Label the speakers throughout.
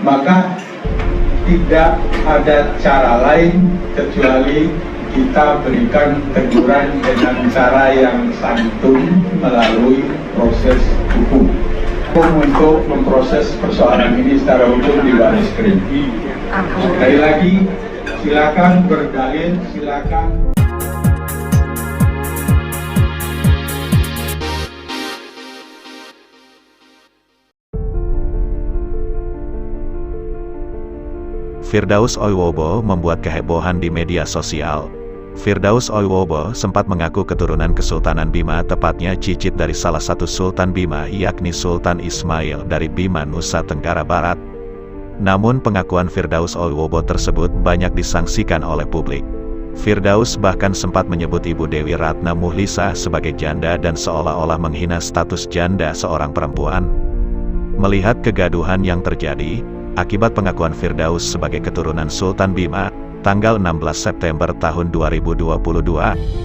Speaker 1: maka tidak ada cara lain kecuali kita berikan teguran dengan cara yang santun melalui proses hukum untuk memproses persoalan ini secara hukum di Baris-Krim. Sekali lagi, silakan berdalil, silakan.
Speaker 2: Firdaus Oiwobo membuat kehebohan di media sosial. Firdaus Oiwobo sempat mengaku keturunan Kesultanan Bima, tepatnya cicit dari salah satu Sultan Bima, yakni Sultan Ismail dari Bima, Nusa Tenggara Barat. Namun pengakuan Firdaus Oiwobo tersebut banyak disangsikan oleh publik. Firdaus bahkan sempat menyebut Ibu Dewi Ratna Muhlisa sebagai janda dan seolah-olah menghina status janda seorang perempuan. Melihat kegaduhan yang terjadi akibat pengakuan Firdaus sebagai keturunan Sultan Bima, tanggal 16 September tahun 2022,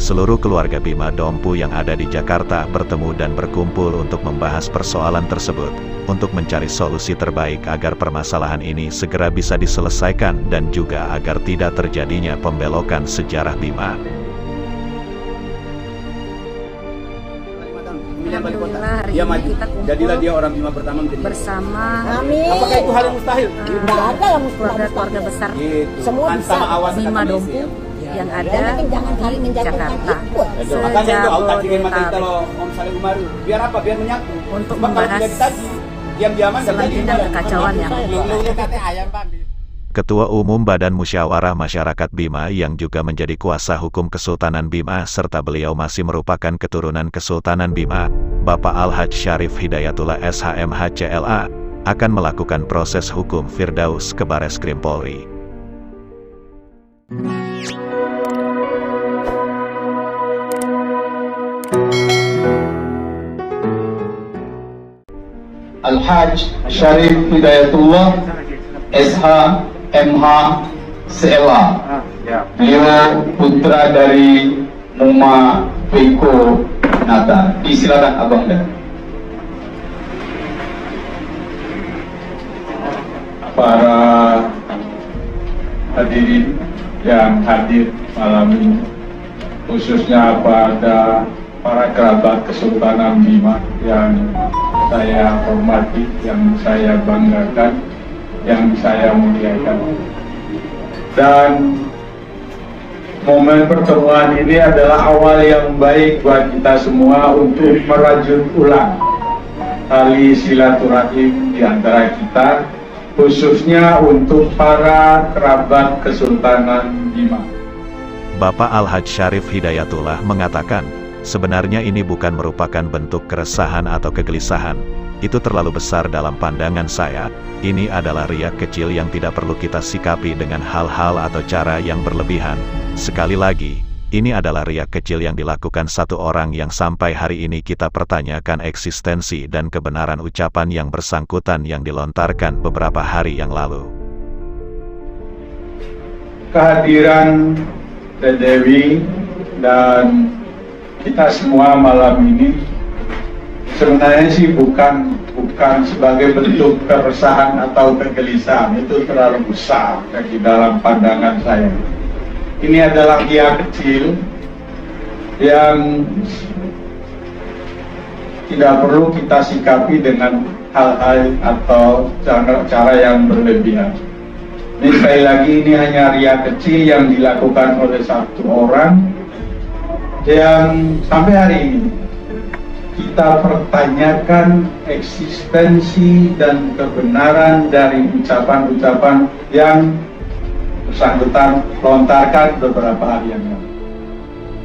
Speaker 2: seluruh keluarga Bima Dompu yang ada di Jakarta bertemu dan berkumpul untuk membahas persoalan tersebut, untuk mencari solusi terbaik agar permasalahan ini segera bisa diselesaikan dan juga agar tidak terjadinya pembelokan sejarah Bima.
Speaker 3: Alhamdulillah hari ini kita kumpul, jadilah dia orang Bima pertama bersama.
Speaker 4: Amin.
Speaker 3: Apakah itu hal yang mustahil?
Speaker 4: Tidak ada yang mustahil.
Speaker 3: Keluarga besar
Speaker 4: gitu. Semua bisa.
Speaker 3: Bima Dompu yang ada
Speaker 4: jangan kali
Speaker 3: di Jakarta.
Speaker 4: Makanya
Speaker 3: itu aku ingin kalau Om Salim Umaru biar apa? Biar menyatu untuk membahas diam-diaman selanjutnya kekacauan yang
Speaker 2: Ketua Umum Badan Musyawarah Masyarakat Bima yang juga menjadi kuasa hukum Kesultanan Bima serta beliau masih merupakan keturunan Kesultanan Bima, Bapak Al-Hajj Syarif Hidayatullah SHMH CLA, akan melakukan proses hukum Firdaus ke Baris-Krim Polri.
Speaker 1: Al-Hajj Syarif Hidayatullah SHMH CLA. Beliau putra dari Muma Peko Nata. Silakan Abang Dan. Para hadirin yang hadir malam ini, khususnya pada para kerabat Kesultanan Bima yang saya hormati, yang saya banggakan, yang saya muliakan. Dan momen pertemuan ini adalah awal yang baik buat kita semua untuk merajut ulang tali silaturahim di antara kita, khususnya untuk para kerabat Kesultanan Bima.
Speaker 2: Bapak Al-Hajj Syarif Hidayatullah mengatakan, sebenarnya ini bukan merupakan bentuk keresahan atau kegelisahan. Itu terlalu besar dalam pandangan saya. Ini adalah riak kecil yang tidak perlu kita sikapi dengan hal-hal atau cara yang berlebihan. Sekali lagi, ini adalah riak kecil yang dilakukan satu orang yang sampai hari ini kita pertanyakan eksistensi dan kebenaran ucapan yang bersangkutan yang dilontarkan beberapa hari yang lalu.
Speaker 1: Kehadiran Dewi dan kita semua malam ini sebenarnya sih bukan sebagai bentuk keresahan atau kegelisahan, itu terlalu besar di dalam pandangan saya. Ini adalah riak kecil yang tidak perlu kita sikapi dengan hal-hal atau cara yang berlebihan. Ini sekali lagi, ini hanya riak kecil yang dilakukan oleh satu orang yang sampai hari ini kita pertanyakan eksistensi dan kebenaran dari ucapan-ucapan yang bersangkutan lontarkan beberapa hari yang lalu.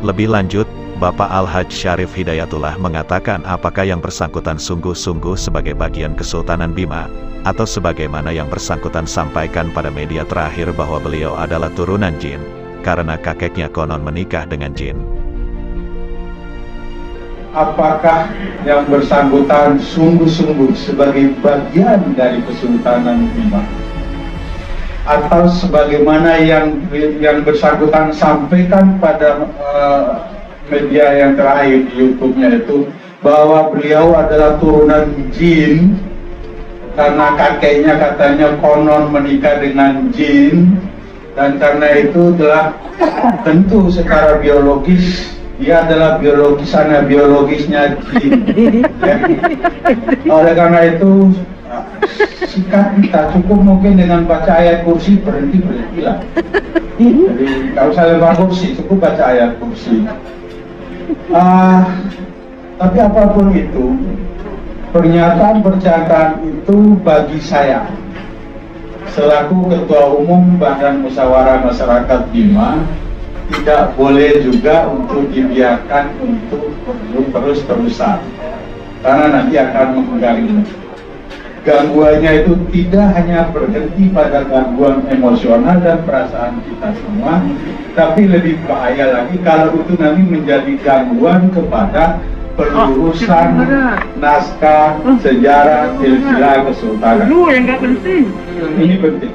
Speaker 2: Lebih lanjut, Bapak Al-Hajj Syarif Hidayatullah mengatakan apakah yang bersangkutan sungguh-sungguh sebagai bagian Kesultanan Bima, atau sebagaimana yang bersangkutan sampaikan pada media terakhir bahwa beliau adalah turunan jin, karena kakeknya konon menikah dengan jin.
Speaker 1: Apakah yang bersangkutan sungguh-sungguh sebagai bagian dari Kesultanan Bima, atau sebagaimana yang bersangkutan sampaikan pada media yang terakhir di YouTube-nya itu bahwa beliau adalah turunan jin, karena kakeknya katanya konon menikah dengan jin, dan karena itu telah tentu secara biologis dia adalah biologisnya jin. Ya. Oleh karena itu sikap kita cukup mungkin dengan baca ayat kursi berhentilah. Jadi nggak usah lempar kursi, cukup baca ayat kursi. Tapi apapun itu, pernyataan itu bagi saya selaku Ketua Umum Badan Musyawarah Masyarakat Bima tidak boleh juga untuk dibiarkan untuk terus-terusan, karena nanti akan mengganggu. Gangguannya itu tidak hanya berhenti pada gangguan emosional dan perasaan kita semua, tapi lebih bahaya lagi kalau itu nanti menjadi gangguan kepada penerusan naskah sejarah silsilah kesultanan. Ini penting.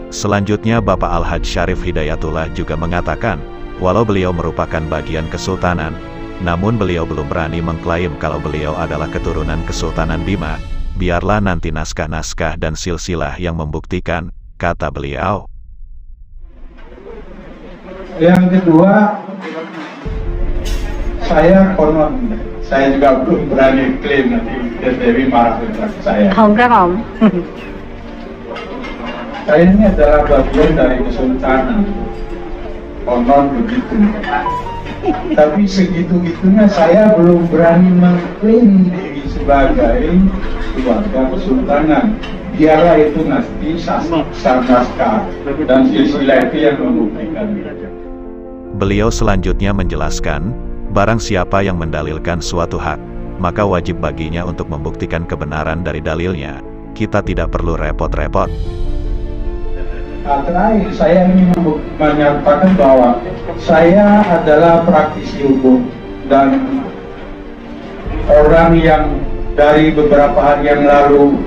Speaker 2: Selanjutnya Bapak Al-Hajj Syarif Hidayatullah juga mengatakan, walau beliau merupakan bagian kesultanan, namun beliau belum berani mengklaim kalau beliau adalah keturunan Kesultanan Bima. Biarlah nanti naskah-naskah dan silsilah yang membuktikan, kata beliau.
Speaker 1: Yang kedua, saya konon, saya juga belum berani klaim, nanti Dewi marah dengan saya. Saya ini adalah bagian dari kesultanan, konon begitu. Tapi segitu-gitunya saya belum berani mengklaim diri sebagai keluarga kesultanan. Biarlah itu nanti naskah dan silsilah itu yang membuktikan.
Speaker 2: Beliau selanjutnya menjelaskan, barang siapa yang mendalilkan suatu hak, maka wajib baginya untuk membuktikan kebenaran dari dalilnya. Kita tidak perlu repot-repot.
Speaker 1: Terakhir, saya ingin menyatakan bahwa saya adalah praktisi hukum dan orang yang dari beberapa hari yang lalu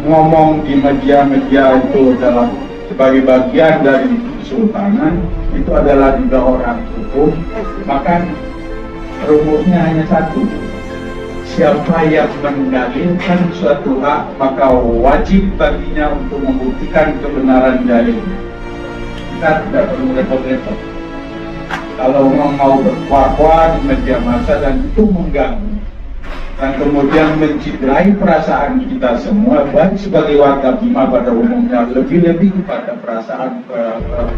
Speaker 1: ngomong di media-media itu adalah sebagai bagian dari kesultanan, itu adalah juga orang hukum. Maka rumusnya hanya satu, siapa yang mendalilkan suatu hak maka wajib baginya untuk membuktikan kebenaran dalil. Kita tidak perlu repot-repot. Kalau mau berkuah-kuah di media massa dan itu mengganggu dan kemudian menciderai perasaan kita semua, baik sebagai warga Bima pada umumnya, lebih-lebih kepada perasaan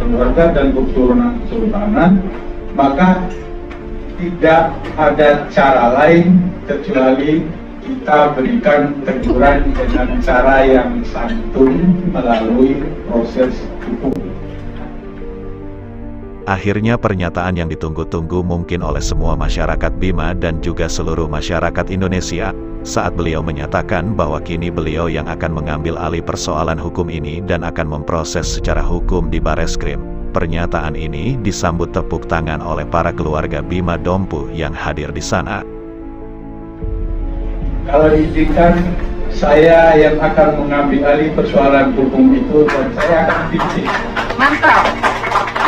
Speaker 1: keluarga dan keturunan kesultanan, maka tidak ada cara lain kecuali kita berikan teguran dengan cara yang santun melalui proses hukum.
Speaker 2: Akhirnya pernyataan yang ditunggu-tunggu mungkin oleh semua masyarakat Bima dan juga seluruh masyarakat Indonesia, saat beliau menyatakan bahwa kini beliau yang akan mengambil alih persoalan hukum ini dan akan memproses secara hukum di Bareskrim. Pernyataan ini disambut tepuk tangan oleh para keluarga Bima Dompu yang hadir di sana.
Speaker 1: Kalau diizinkan, saya yang akan mengambil alih persoalan hukum itu dan saya akan pimpin.
Speaker 5: Mantap.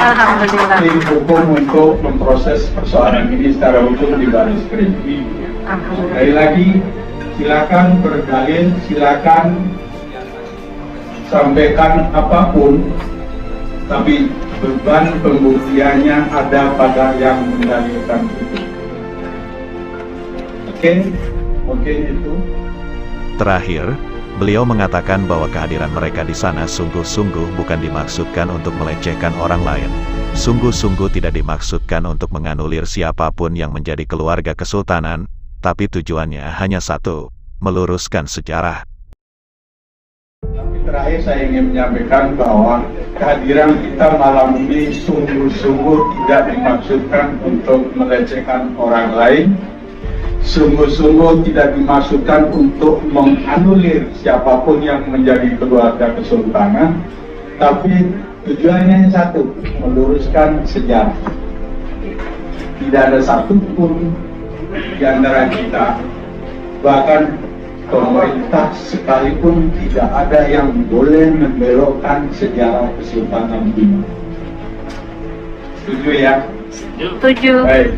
Speaker 5: Alhamdulillah.
Speaker 1: Tim hukum untuk memproses persoalan ini secara hukum di Bareskrim. Sekali lagi, silakan berdalil, silakan sampaikan apapun, tapi beban pembuktiannya ada pada yang mendalilkan itu. Oke, itu.
Speaker 2: Terakhir, beliau mengatakan bahwa kehadiran mereka di sana sungguh-sungguh bukan dimaksudkan untuk melecehkan orang lain. Sungguh-sungguh tidak dimaksudkan untuk menganulir siapapun yang menjadi keluarga kesultanan, tapi tujuannya hanya satu, meluruskan sejarah.
Speaker 1: Terakhir saya ingin menyampaikan bahwa kehadiran kita malam ini sungguh-sungguh tidak dimaksudkan untuk melecehkan orang lain, sungguh-sungguh tidak dimaksudkan untuk menganulir siapapun yang menjadi keluarga kesultanan, tapi tujuannya yang satu, meluruskan sejarah. Tidak ada satupun di antara kita, bahkan pemerintah sekalipun, tidak ada yang boleh membelokkan sejarah Kesultanan Bima. Setuju ya?
Speaker 5: Setuju.
Speaker 1: Baik.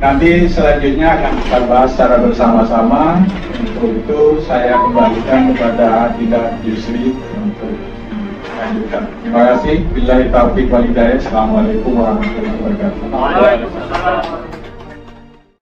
Speaker 1: Nanti selanjutnya akan kita bahas secara bersama-sama. Untuk itu saya kembalikan kepada Tidak Yusri untuk lanjutkan. Terima kasih. Billahi taufiq wal hidayah. Assalamualaikum warahmatullahi wabarakatuh.
Speaker 5: Waalaikumsalam.